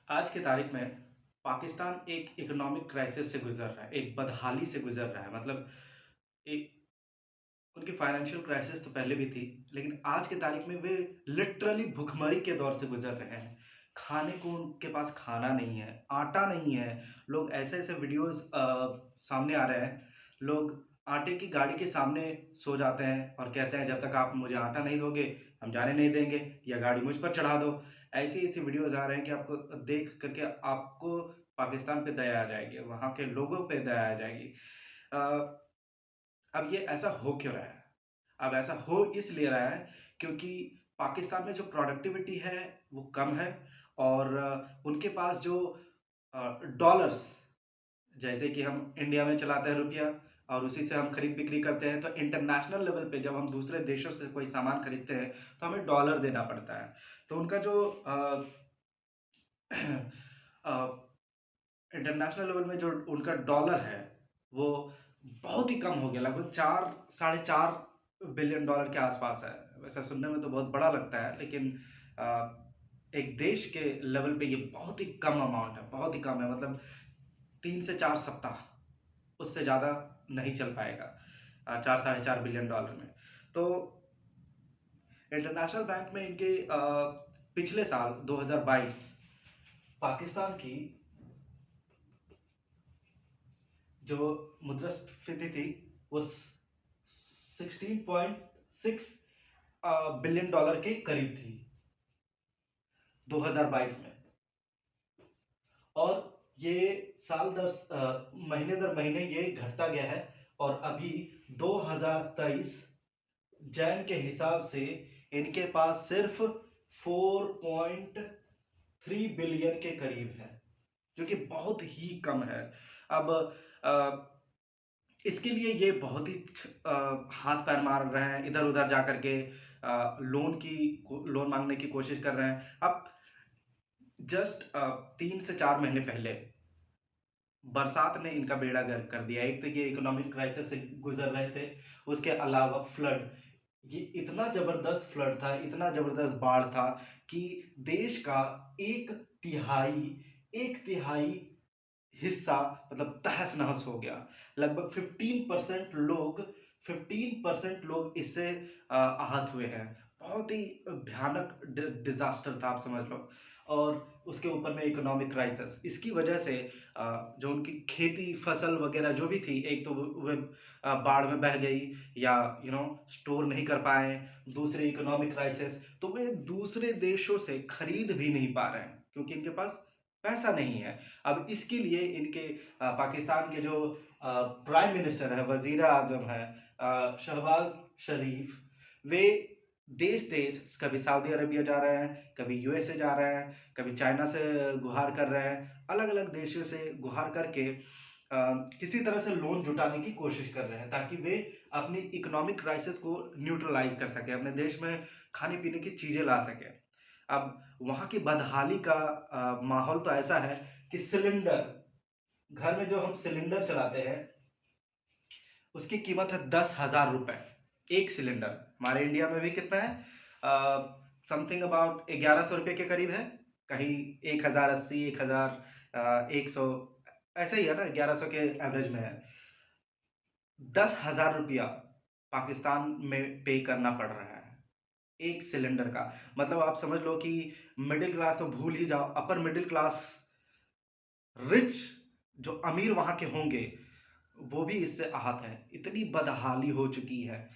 आज की तारीख में पाकिस्तान एक इकोनॉमिक क्राइसिस से गुजर रहा है, एक बदहाली से गुजर रहा है। मतलब एक उनकी फाइनेंशियल क्राइसिस तो पहले भी थी, लेकिन आज की तारीख में वे लिटरली भुखमरी के दौर से गुजर रहे हैं। खाने को उनके पास खाना नहीं है, आटा नहीं है। लोग ऐसे-ऐसे वीडियोज़ सामने आ रहे हैं, लोग आटे की गाड़ी के सामने सो जाते हैं और कहते हैं, "जब तक आप मुझे आटा नहीं दोगे, हम जाने नहीं देंगे या गाड़ी मुझ पर चढ़ा दो।" ऐसी-ऐसी वीडियोज़ आ रहे हैं कि आपको देख कर के आपको पाकिस्तान पे दया आ जाएगी, वहाँ के लोगों पे दया आ जाएगी। अ, अब ये ऐसा हो क्यों रहा है? अब ऐसा हो इसलिए रहा है क्योंकि पाकिस्तान में जो प्रोडक्टिविटी है वो कम है और उनके पास जो डॉलर्स, जैसे कि हम इंडिया में चलाते हैं रुपया और उसी से हम खरीद बिक्री करते हैं, तो इंटरनेशनल लेवल पे जब हम दूसरे देशों से कोई सामान खरीदते हैं तो हमें डॉलर देना पड़ता है। तो उनका जो अ, इंटरनेशनल लेवल में जो उनका डॉलर है, वो बहुत ही कम हो गया, लगभग 4 साढ़े 4 बिलियन डॉलर के आसपास है। वैसे सुनने में तो बहुत बड़ा लगता है, लेकिन अ, एक देश के लेवल पे ये बहुत ही कम अमाउंट है, बहुत ही कम है। मतलब 3 से 4 सप्ताह, उससे ज़्यादा नहीं चल पाएगा 4 साढ़े 4 बिलियन डॉलर में। तो इंटरनेशनल बैंक में इनके पिछले साल 2022 पाकिस्तान की जो मुद्रास्फीति थी वो 16.6 बिलियन डॉलर के करीब थी 2022 में। और ये महीने दर महीने ये घटता गया है और अभी 2023 जैन के हिसाब से इनके पास सिर्फ 4.3 बिलियन के करीब है, जो कि बहुत ही कम है। अब अ, इसके लिए ये बहुत ही हाथ पैर मार रहे हैं, इधर-उधर जा कर के लोन माँगने की कोशिश कर रहे हैं। अब जस्ट 3 से 4 महीने पहले बरसात ने इनका बेड़ा गर्क कर दिया। एक तो ये इकोनॉमिक क्राइसिस से गुज़र रहे थे, उसके अलावा फ्लड, ये इतना ज़बरदस्त फ्लड था, इतना ज़बरदस्त बाढ़ था कि देश का 1 तिहाई 1 तिहाई हिस्सा मतलब तहस-नहस हो गया। लगभग 15% लोग इससे आहत हुए हैं। बहुत ही भयानक डिज़ास्टर था, आप समझ लो। और उसके ऊपर में इकोनॉमिक क्राइसिस, इसकी वजह से जो उनकी खेती, फसल वगैरह जो भी थी, एक तो वो बाढ़ में बह गई या स्टोर नहीं कर पाए। दूसरी इकोनॉमिक क्राइसिस, तो वे दूसरे देशों से खरीद भी नहीं पा रहे हैं क्योंकि इनके पास पैसा नहीं है। अब इसके लिए इनके पाकिस्तान के जो प्राइम मिनिस्टर है, वज़ीर-ए-आज़म है शहबाज़ शरीफ, वे देश-देश कभी सऊदी अरबिया जा रहे हैं, कभी यूएसए जा रहे हैं, कभी चाइना से गुहार कर रहे हैं। अलग-अलग देशों से गुहार करके किसी तरह से लोन जुटाने की कोशिश कर रहे हैं ताकि वे अपनी इकोनॉमिक क्राइसिस को न्यूट्रलाइज़ कर सकें, अपने देश में खाने-पीने की चीज़ें ला सकें। अब वहाँ की बदहाली का माहौल तो ऐसा है कि घर में जो हम सिलेंडर चलाते हैं, उसकी कीमत है 10,000 रुपए, 1 सिलेंडर। हमारे इंडिया में भी कितना है? समथिंग अबाउट 1100 रुपए के करीब है। कहीं 1080, 100 ऐसे ही है ना, 1100 के एवरेज में है। 10,000 रुपया पाकिस्तान में पे करना पड़ रहा है, 1 सिलेंडर का। मतलब आप समझ लो कि मिडल क्लास तो भूल ही जाओ, अपर मिडल क्लास रिच जो अमीर वहाँ के होंगे, वो भी इससे आहत हैं। इतनी बदहाली हो चुकी है।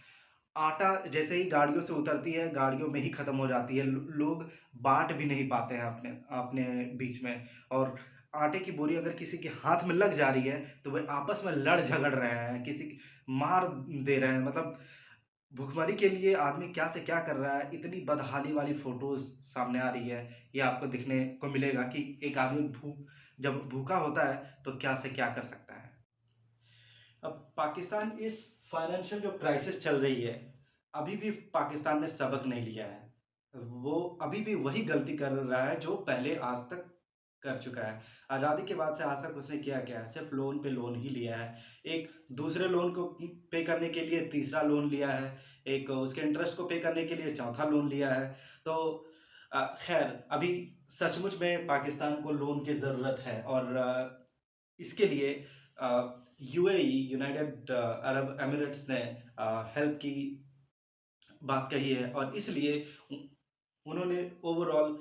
आटा जैसे ही गाड़ियों से उतरती है, गाड़ियों में ही खत्म हो जाती है। लोग बाँट भी नहीं पाते हैं अपने अपने बीच में। और आटे की बोरी अगर किसी के हाथ में लग जा रही है, तो वे आपस में लड़ झगड़ रहे हैं, मार दे रहे हैं। मतलब भुखमरी के लिए आदमी क्या से क्या कर रहा है, इतनी बदहाली वाली फ़ोटोज़ सामने आ रही है। ये आपको दिखने को मिलेगा कि एक आदमी जब भूखा होता है, तो क्या से क्या कर सकता है। अब पाकिस्तान इस फाइनेंशियल जो क्राइसिस चल रही है, अभी भी पाकिस्तान ने सबक नहीं लिया है। वो अभी भी वही गलती कर रहा है जो पहले आज तक कर चुका है। आज़ादी के बाद से आज तक उसने किया क्या है? सिर्फ़ लोन पे लोन ही लिया है। एक दूसरे लोन को पे करने के लिए तीसरा लोन लिया है, एक उसके इंटरेस्ट को पे करने के लिए चौथा लोन लिया है। तो खैर अभी सचमुच में पाकिस्तान को लोन की ज़रूरत है और इसके लिए यूएई, यूनाइटेड अरब एमिरेट्स ने हेल्प की बात कही है और इसलिए उन्होंने ओवरऑल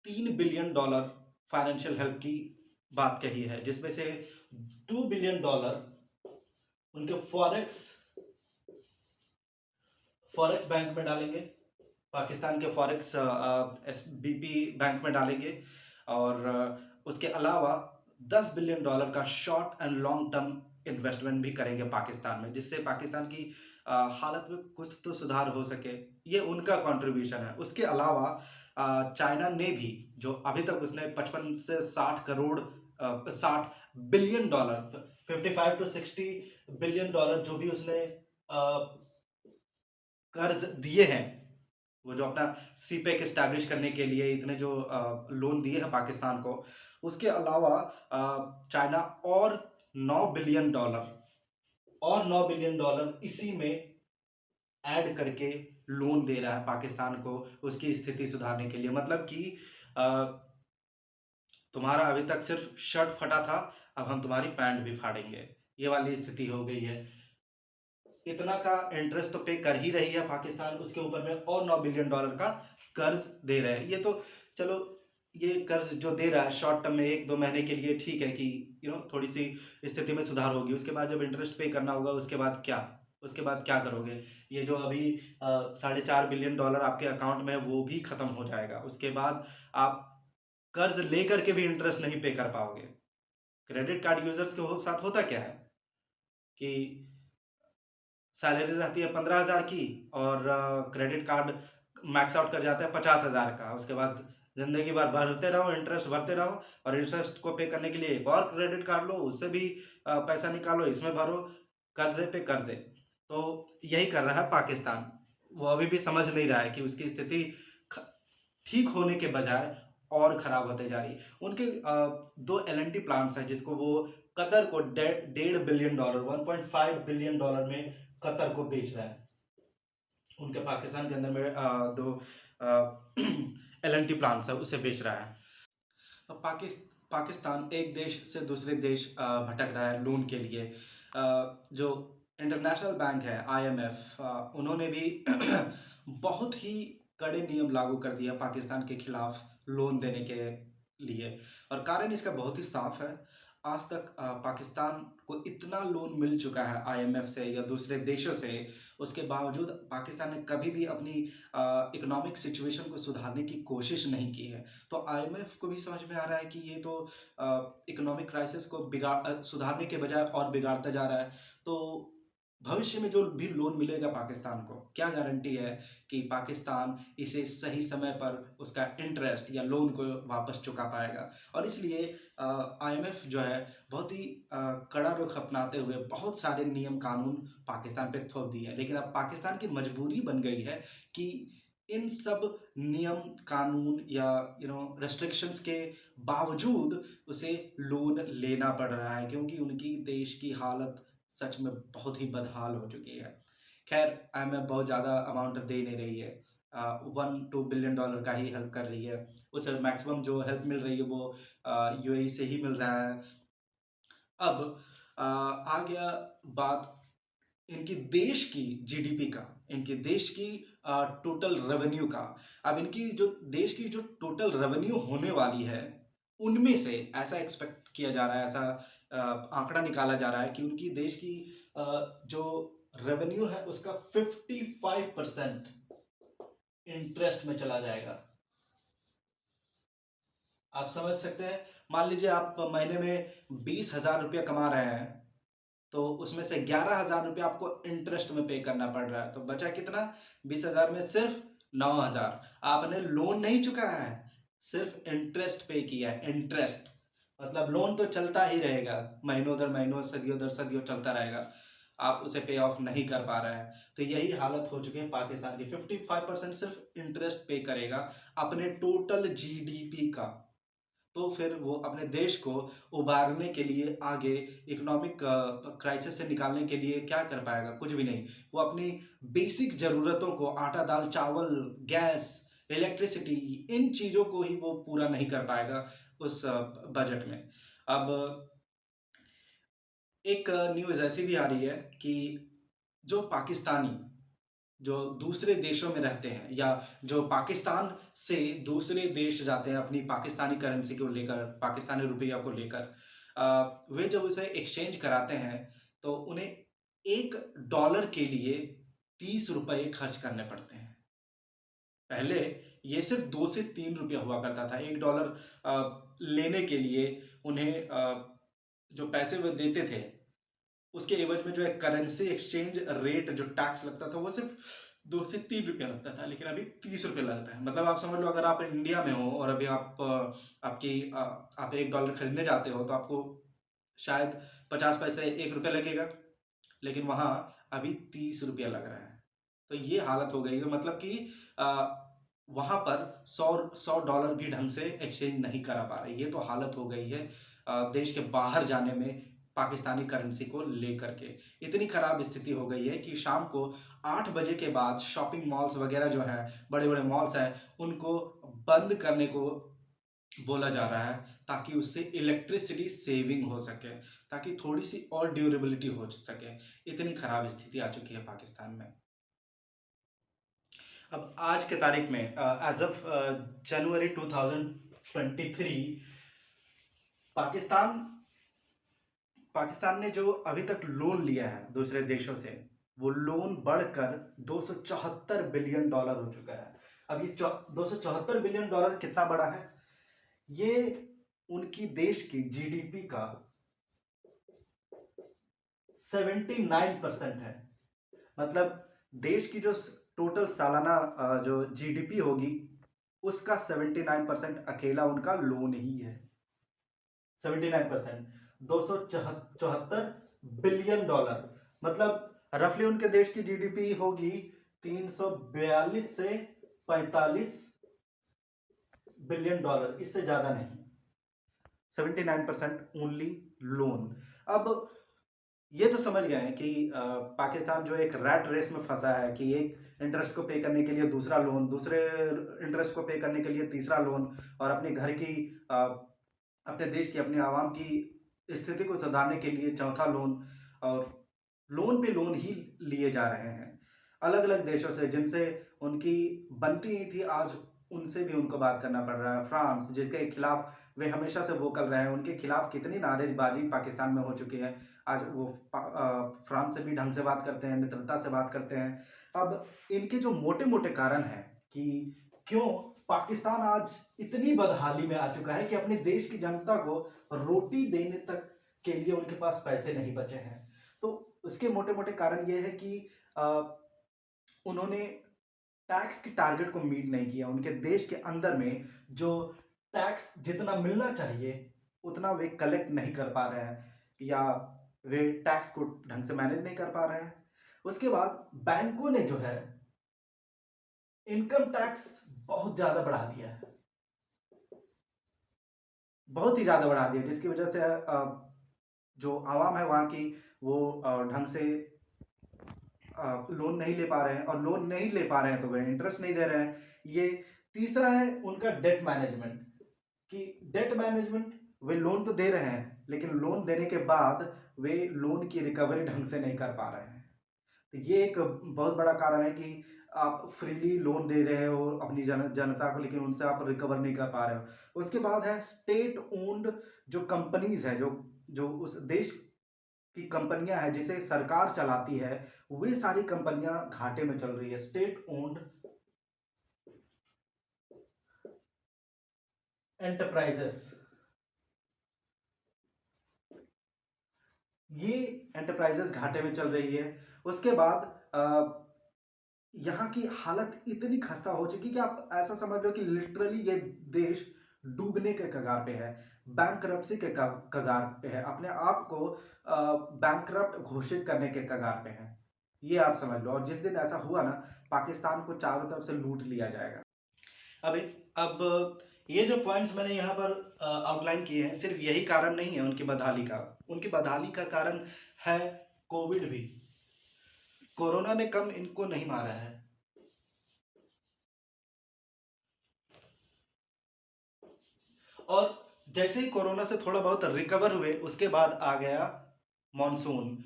$3 बिलियन फाइनेंशियल हेल्प की बात कही है, जिसमें से $2 बिलियन उनके फॉरेक्स फॉरेक्स बैंक में डालेंगे, पाकिस्तान के फॉरेक्स एसबीपी बैंक में डालेंगे और उसके अलावा $10 बिलियन का short and long term investment भी करेंगे पाकिस्तान में, जिससे पाकिस्तान की हालत में कुछ तो सुधार हो सके। ये उनका कंट्रीब्यूशन है। उसके अलावा चाइना ने भी, जो अभी तक उसने 55 से 60 करोड़ $60 बिलियन 55 to 60 बिलियन जो भी उसने कर्ज दिए हैं, वो जो अपना सीपेक एस्टैब्लिश करने के लिए इतने जो लोन दिए हैं पाकिस्तान को, उसके अलावा चाइना और $9 बिलियन और $9 बिलियन इसी में ऐड करके लोन दे रहा है पाकिस्तान को उसकी स्थिति सुधारने के लिए। मतलब कि तुम्हारा अभी तक सिर्फ शर्ट फटा था, अब हम तुम्हारी पैंट भी फाड़ेंगे, ये वाली स्थिति हो गई है। इतना का इंटरेस्ट तो पे कर ही रही है पाकिस्तान उसके ऊपर में, और $9 बिलियन का कर्ज दे रहे हैं। ये तो चलो, ये कर्ज जो दे रहा है शॉर्ट टर्म में 1-2 महीने के लिए ठीक है कि थोड़ी सी स्थिति में सुधार होगी। उसके बाद जब इंटरेस्ट पे करना होगा, उसके बाद क्या करोगे? ये जो अभी $4.5 बिलियन आपके अकाउंट में है, वो भी खत्म हो जाएगा। उसके बाद आप कर्ज लेकर के भी इंटरेस्ट नहीं पे कर पाओगे। क्रेडिट कार्ड यूजर्स के साथ होता क्या है कि सैलरी रहती है 15,000 की और क्रेडिट कार्ड मैक्स आउट कर जाता है 50,000 का। उसके बाद जिंदगी भर भरते रहो, इंटरेस्ट भरते रहो, और इंटरेस्ट को पे करने के लिए एक और क्रेडिट कार्ड लो, उससे भी पैसा निकालो, इसमें भरो, कर्जे पे कर्जे। तो यही कर रहा है पाकिस्तान। वो अभी भी समझ नहीं रहा है कि उसकी स्थिति ठीक होने के बजाय और खराब होते जा रही है। उनके 2 LNT प्लांट्स हैं जिसको वो कतर को $1.5 बिलियन, $1.5 बिलियन में कतर को बेच रहा है। उनके पाकिस्तान के अंदर में दो LNT प्लांट्स है, उसे बेच रहा है। अब पाकिस्तान एक देश से दूसरे देश भटक रहा है लोन के लिए। जो इंटरनेशनल बैंक है IMF, उन्होंने भी बहुत ही कड़े नियम लागू कर दिया पाकिस्तान के खिलाफ लोन देने के लिए, और कारण इसका बहुत ही साफ है। आज तक पाकिस्तान को इतना लोन मिल चुका है IMF से या दूसरे देशों से, उसके बावजूद पाकिस्तान ने कभी भी अपनी इकोनॉमिक सिचुएशन को सुधारने की कोशिश नहीं की है। तो IMF को भी समझ में आ रहा है कि ये तो इकोनॉमिक क्राइसिस को सुधारने के बजाय और बिगाड़ता जा रहा है। तो भविष्य में जो भी लोन मिलेगा पाकिस्तान को, क्या गारंटी है कि पाकिस्तान इसे सही समय पर उसका इंटरेस्ट या लोन को वापस चुका पाएगा? और इसलिए IMF जो है बहुत ही कड़ा रुख अपनाते हुए बहुत सारे नियम कानून पाकिस्तान पे थोप दिए हैं। लेकिन अब पाकिस्तान की मजबूरी बन गई है कि इन सब नियम कानून या रेस्ट्रिक्शंस के बावजूद उसे लोन लेना पड़ रहा है, क्योंकि उनकी देश की हालत सच में बहुत ही बदहाल हो चुकी है। खैर IMF बहुत ज़्यादा अमाउंट दे नहीं रही है, 1-2 बिलियन का ही हेल्प कर रही है। उसे मैक्सिमम जो हेल्प मिल रही है वो UAE से ही मिल रहा है। अब आ गया बात इनकी देश की GDP का, इनके देश की टोटल रेवेन्यू का। अब इनकी जो देश की जो टोटल रेवेन्यू होने वाली है, उनमें से ऐसा एक्सपेक्ट किया जा रहा है, ऐसा आंकड़ा निकाला जा रहा है कि उनकी देश की जो रेवेन्यू है उसका 55% इंटरेस्ट में चला जाएगा। आप समझ सकते हैं, मान लीजिए आप महीने में 20,000 रुपया कमा रहे हैं, तो उसमें से 11,000 रुपया आपको इंटरेस्ट में पे करना पड़ रहा है, तो बचा कितना? 20,000 में सिर्फ 9,000 आपने लोन नहीं चुकाया है, सिर्फ इंटरेस्ट पे किया है। इंटरेस्ट मतलब लोन तो चलता ही रहेगा, महीनों दर महीनों, सदियों दर सदियों चलता रहेगा, आप उसे पे ऑफ नहीं कर पा रहे हैं। तो यही हालत हो चुकी है पाकिस्तान की। 55% सिर्फ इंटरेस्ट पे करेगा अपने टोटल GDP का। तो फिर वो अपने देश को उबारने के लिए आगे इकोनॉमिक क्राइसिस से निकालने के लिए क्या कर पाएगा? कुछ भी नहीं। वो अपनी बेसिक ज़रूरतों को, आटा दाल चावल गैस, इलेक्ट्रिसिटी, इन चीज़ों को ही वो पूरा नहीं कर पाएगा उस बजट में। अब एक न्यूज़ ऐसी भी आ रही है कि जो पाकिस्तानी जो दूसरे देशों में रहते हैं या जो पाकिस्तान से दूसरे देश जाते हैं अपनी पाकिस्तानी करेंसी को लेकर, पाकिस्तानी रुपया को लेकर, वे जब उसे एक्सचेंज कराते हैं तो उन्हें $1 के लिए ₹30 खर्च करने पड़ते हैं। पहले ये सिर्फ 2 से 3 रुपया हुआ करता था। $1 लेने के लिए उन्हें जो पैसे वो देते थे, उसके एवज में जो है करेंसी एक्सचेंज रेट जो टैक्स लगता था वो सिर्फ 2 से 3 रुपया लगता था, लेकिन अभी 30 रुपये लगता है। मतलब आप समझ लो, अगर आप इंडिया में हो और अभी आप $1 खरीदने जाते हो तो आपको शायद 50 पैसे, ₹1 लगेगा, लेकिन वहाँ अभी 30 रुपया लग रहा है। तो ये हालत हो गई है, मतलब कि वहाँ पर 100 डॉलर भी ढंग से एक्सचेंज नहीं करा पा रहे। ये तो हालत हो गई है देश के बाहर जाने में पाकिस्तानी करेंसी को लेकर के। इतनी खराब स्थिति हो गई है कि शाम को 8 बजे के बाद शॉपिंग मॉल्स वगैरह जो हैं, बड़े-बड़े मॉल्स हैं, उनको बंद करने को बोला जा रहा है, ताकि उससे इलेक्ट्रिसिटी सेविंग हो सके, ताकि थोड़ी-सी और ड्यूरेबिलिटी हो सके। इतनी खराब स्थिति आ चुकी है पाकिस्तान में। अब आज के तारीख में as of January 2023, Pakistan Pakistan ने जो अभी तक लोन लिया है दूसरे देशों से, वो लोन बढ़कर $274 बिलियन हो चुका है। अब ये $274 बिलियन कितना बड़ा है? ये उनकी देश की जीडीपी का 79% है। मतलब देश की जो टोटल सालाना जो जीडीपी होगी, उसका 79% अकेला उनका लोन ही है। 79%, $274 बिलियन, मतलब रफली उनके देश की जीडीपी होगी 342 से 45 बिलियन डॉलर, इससे ज्यादा नहीं। 79% ओनली लोन। अब ये तो समझ गए हैं कि पाकिस्तान जो एक रैट रेस में फंसा है कि एक इंटरेस्ट को पे करने के लिए दूसरा लोन, दूसरे इंटरेस्ट को पे करने के लिए तीसरा लोन, और अपने घर की अपने देश की, अपने आवाम की स्थिति को सुधारने के लिए चौथा लोन, और लोन पे लोन ही लिए जा रहे हैं अलग अलग देशों से जिनसे उनकी बनती नहीं थी, आज उनसे भी उनको बात करना पड़ रहा है। फ्रांस, जिसके खिलाफ वे हमेशा से वोकल रहे हैं, उनके खिलाफ कितनी नारेजबाजी पाकिस्तान में हो चुकी है, आज वो फ्रांस से भी ढंग से बात करते हैं, मित्रता से बात करते हैं। अब इनके जो मोटे मोटे कारण हैं कि क्यों पाकिस्तान आज इतनी बदहाली में आ चुका है कि अपने देश की जनता को रोटी देने तक के लिए उनके पास पैसे नहीं बचे हैं, तो उसके मोटे मोटे कारण ये है कि उन्होंने टैक्स की टारगेट को मीट नहीं किया। उनके देश के अंदर में जो टैक्स जितना मिलना चाहिए उतना वे कलेक्ट नहीं कर पा रहे हैं, या वे टैक्स को ढंग से मैनेज नहीं कर पा रहे हैं। उसके बाद बैंकों ने जो है इनकम टैक्स बहुत ज्यादा बढ़ा दिया है, बहुत ही ज्यादा बढ़ा दिया, जिसकी वजह से जो आवाम है वहाँ की, वो ढंग से लोन नहीं ले पा रहे हैं, और लोन नहीं ले पा रहे हैं तो वे इंटरेस्ट नहीं दे रहे हैं। ये तीसरा है उनका डेट मैनेजमेंट, कि डेट मैनेजमेंट, वे लोन तो दे रहे हैं लेकिन लोन देने के बाद वे लोन की रिकवरी ढंग से नहीं कर पा रहे हैं। तो ये एक बहुत बड़ा कारण है कि आप फ्रीली लोन दे रहे हो अपनी जनता को, लेकिन उनसे आप रिकवर नहीं कर पा रहे हो। उसके बाद है स्टेट ओन्ड जो कंपनीज है, जो जो उस देश की कंपनियां हैं जिसे सरकार चलाती है, वे सारी कंपनियां घाटे में चल रही है। स्टेट ओन्ड एंटरप्राइजेस, ये एंटरप्राइजेस घाटे में चल रही है। उसके बाद यहाँ की हालत इतनी खस्ता हो चुकी कि आप ऐसा समझ लो कि लिटरली ये देश डूबने के कगार पे है, बैंकरप्सी के कगार पे है, अपने आप को बैंकरप्ट घोषित करने के कगार पे है, ये आप समझ लो। और जिस दिन ऐसा हुआ ना, पाकिस्तान को चारों तरफ से लूट लिया जाएगा। अब ये जो पॉइंट्स मैंने यहाँ पर आउटलाइन किए हैं, सिर्फ यही कारण नहीं है उनकी बदहाली का। उनकी बदहाली का कारण है कोविड भी। कोरोना ने कम इनको नहीं मारा है। और जैसे ही कोरोना से थोड़ा बहुत रिकवर हुए उसके बाद आ गया मॉनसून।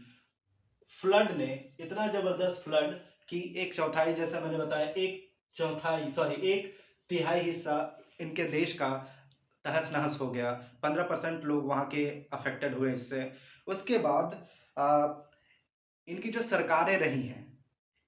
फ्लड ने, इतना जबरदस्त फ्लड कि एक चौथाई, जैसा मैंने बताया, एक चौथाई सॉरी एक तिहाई हिस्सा इनके देश का तहस नहस हो गया। 15% लोग वहाँ के अफेक्टेड हुए इससे। उसके बाद आ, इनकी जो सरकारें रही हैं,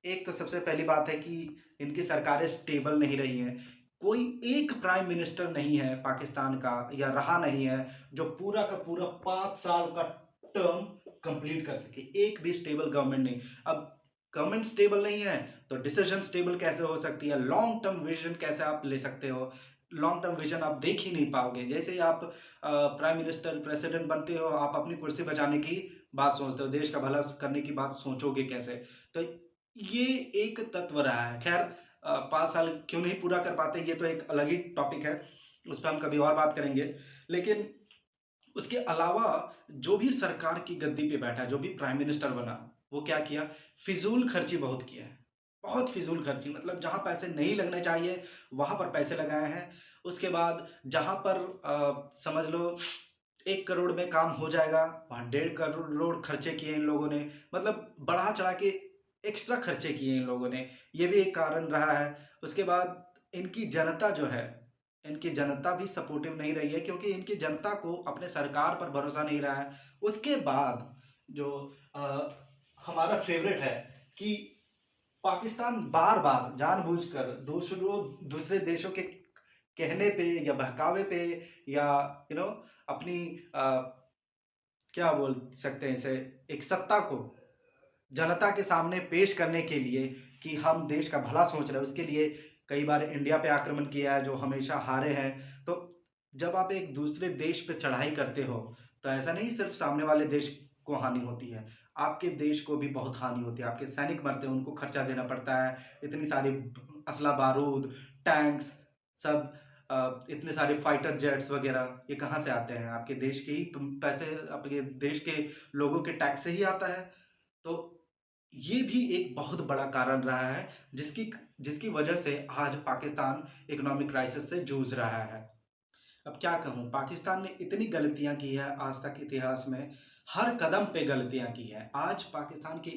एक तो सबसे पहली बात है कि इनकी सरकारें स्टेबल नहीं रही हैं। कोई एक प्राइम मिनिस्टर नहीं है पाकिस्तान का, या रहा नहीं है, जो पूरा का पूरा 5 साल का टर्म कंप्लीट कर सके। एक भी स्टेबल गवर्नमेंट नहीं। अब गवर्नमेंट स्टेबल नहीं है तो डिसीजन स्टेबल कैसे हो सकती है? लॉन्ग टर्म विजन कैसे आप ले सकते हो? लॉन्ग टर्म विजन आप देख ही नहीं पाओगे। जैसे ही आप प्राइम मिनिस्टर प्रेसिडेंट बनते हो, आप अपनी कुर्सी बचाने की बात सोचते हो, देश का भला करने की बात सोचोगे कैसे? तो ये एक तत्व रहा है। खैर, 5 साल क्यों नहीं पूरा कर पाते, ये तो एक अलग ही टॉपिक है, उस पर हम कभी और बात करेंगे। लेकिन उसके अलावा जो भी सरकार की गद्दी पे बैठा, जो भी प्राइम मिनिस्टर बना, वो क्या किया? फिजूल खर्ची बहुत किया है। बहुत फिजूल खर्ची, मतलब जहां पैसे नहीं लगने चाहिए वहां पर पैसे लगाए हैं। उसके बाद जहां पर समझ लो 1 करोड़ में काम हो जाएगा, वहां 1.5 करोड़ खर्चे किए इन लोगों ने। मतलब बढ़ा चढ़ा के एक्स्ट्रा खर्चे किए इन लोगों ने, ये भी एक कारण रहा है। उसके बाद इनकी जनता जो है, इनकी जनता भी सपोर्टिव नहीं रही है, क्योंकि इनकी जनता को अपने सरकार पर भरोसा नहीं रहा है। उसके बाद जो हमारा फेवरेट है कि पाकिस्तान बार बार जानबूझकर दूसरे देशों के कहने पे या बहकावे पे, या अपनी क्या बोल सकते हैं इसे, एक सत्ता को जनता के सामने पेश करने के लिए कि हम देश का भला सोच रहे हैं, उसके लिए कई बार इंडिया पे आक्रमण किया है, जो हमेशा हारे हैं। तो जब आप एक दूसरे देश पे चढ़ाई करते हो, तो ऐसा नहीं सिर्फ सामने वाले देश को हानि होती है, आपके देश को भी बहुत हानि होती है। आपके सैनिक मरते हैं, उनको खर्चा देना पड़ता है। इतनी सारी असला बारूद, टैंक्स, सब इतने सारे फाइटर जेट्स वगैरह, ये कहाँ से आते हैं? आपके देश के ही पैसे, आपके देश के लोगों के टैक्स से ही आता है। तो ये भी एक बहुत बड़ा कारण रहा है, जिसकी जिसकी वजह से आज पाकिस्तान इकोनॉमिक क्राइसिस से जूझ रहा है। अब क्या कहूँ, पाकिस्तान ने इतनी गलतियां की है आज तक इतिहास में, हर कदम पे गलतियां की है। आज पाकिस्तान की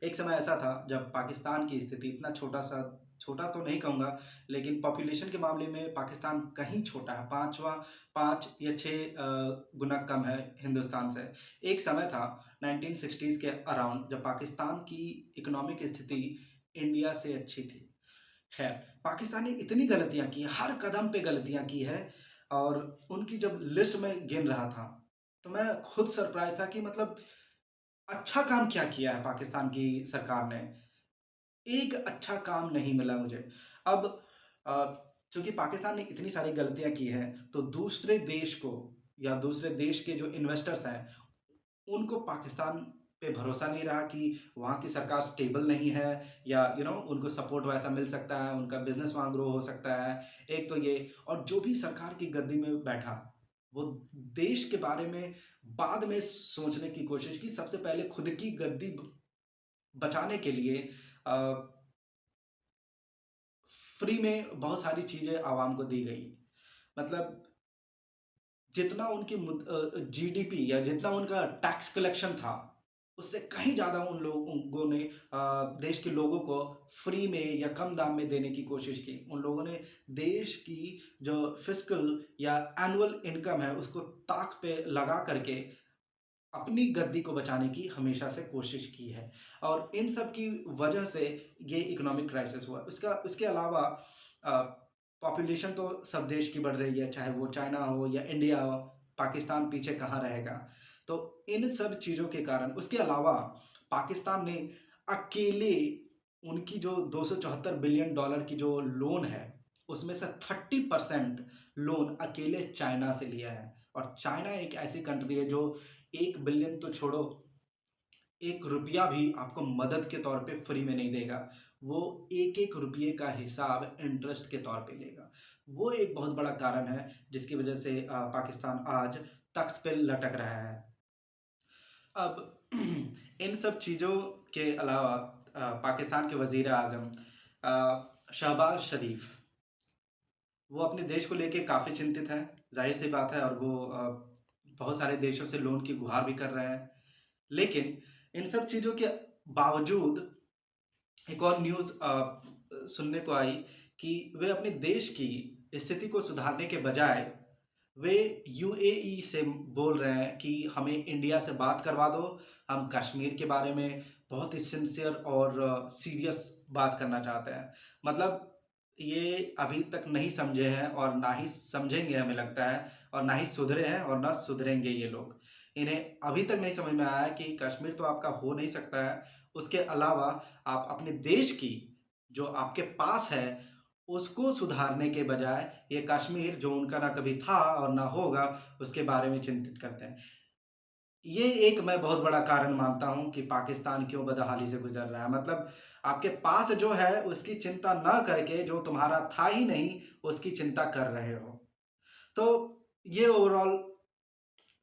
एक समय ऐसा था जब पाकिस्तान की स्थिति इतना छोटा तो नहीं कहूँगा, लेकिन पॉपुलेशन के मामले में पाकिस्तान कहीं छोटा है, 5 या 6 गुना कम है हिंदुस्तान से। एक समय था 1960s के अराउंड, जब पाकिस्तान की इकोनॉमिक स्थिति इंडिया से अच्छी थी। खैर, पाकिस्तान ने इतनी गलतियां की, हर कदम पे गलतियां की है। और उनकी जब लिस्ट में गिन रहा था, तो मैं खुद सरप्राइज था कि मतलब अच्छा काम क्या किया है पाकिस्तान की सरकार ने। एक अच्छा काम नहीं मिला मुझे। अब चूंकि पाकिस्तान ने इतनी सारी गलतियां की हैं, तो दूसरे देश को, या दूसरे देश के जो इन्वेस्टर्स हैं, उनको पाकिस्तान पे भरोसा नहीं रहा कि वहाँ की सरकार स्टेबल नहीं है, या उनको सपोर्ट वैसा मिल सकता है, उनका बिजनेस वहाँ ग्रो हो सकता है। एक तो ये, और जो भी सरकार की गद्दी में बैठा, वो देश के बारे में बाद में सोचने की कोशिश की, सबसे पहले खुद की गद्दी बचाने के लिए फ्री में बहुत सारी चीजें आवाम को दी गई। मतलब जितना उनकी जीडीपी या जितना उनका टैक्स कलेक्शन था, उससे कहीं ज़्यादा उन लोगों ने देश के लोगों को फ्री में या कम दाम में देने की कोशिश की। उन लोगों ने देश की जो फिस्कल या एनुअल इनकम है, उसको ताक पे लगा करके अपनी गद्दी को बचाने की हमेशा से कोशिश की है। और इन सब की वजह से ये इकोनॉमिक क्राइसिस हुआ। उसके अलावा पॉपुलेशन तो सब देश की बढ़ रही है, चाहे वो चाइना हो या इंडिया हो, पाकिस्तान पीछे कहाँ रहेगा? तो इन सब चीज़ों के कारण, उसके अलावा पाकिस्तान ने अकेले उनकी जो $274 बिलियन की जो लोन है, उसमें से 30% लोन अकेले चाइना से लिया है। और चाइना एक ऐसी कंट्री है जो 1 बिलियन तो छोड़ो, 1 रुपया भी आपको मदद के तौर पे फ्री में नहीं देगा। वो एक एक रुपये का हिसाब इंटरेस्ट के तौर पे लेगा। वो एक बहुत बड़ा कारण है जिसकी वजह से पाकिस्तान आज तख्त पे लटक रहा है। अब इन सब चीज़ों के अलावा पाकिस्तान के वजीर आज़म शहबाज शरीफ, वो अपने देश को लेके काफ़ी चिंतित हैं, ज़ाहिर-सी बात है, और वो बहुत सारे देशों से लोन की गुहार भी कर रहे हैं। लेकिन इन सब चीज़ों के बावजूद एक और न्यूज़ सुनने को आई कि वे अपने देश की स्थिति को सुधारने के बजाय वे यूएई से बोल रहे हैं कि हमें इंडिया से बात करवा दो, हम कश्मीर के बारे में बहुत ही सिंसियर और सीरियस बात करना चाहते हैं। मतलब ये अभी तक नहीं समझे हैं और ना ही समझेंगे हमें लगता है, और ना ही सुधरे हैं और ना सुधरेंगे ये लोग। इन्हें अभी तक नहीं समझ में आया कि कश्मीर तो आपका हो नहीं सकता है, उसके अलावा आप अपने देश की जो आपके पास है, उसको सुधारने के बजाय ये कश्मीर जो उनका ना कभी था और ना होगा, उसके बारे में चिंतित करते हैं। ये एक मैं बहुत बड़ा कारण मानता हूँ कि पाकिस्तान क्यों बदहाली से गुज़र रहा है। मतलब आपके पास जो है उसकी चिंता ना करके जो तुम्हारा था ही नहीं, उसकी चिंता कर रहे हो। तो ये ओवरऑल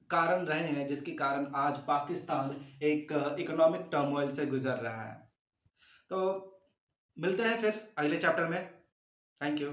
कारण रहे हैं जिसके कारण आज पाकिस्तान एक इकोनॉमिक टर्मोइल से गुज़र रहा है। तो मिलते हैं फिर अगले चैप्टर में। Thank you.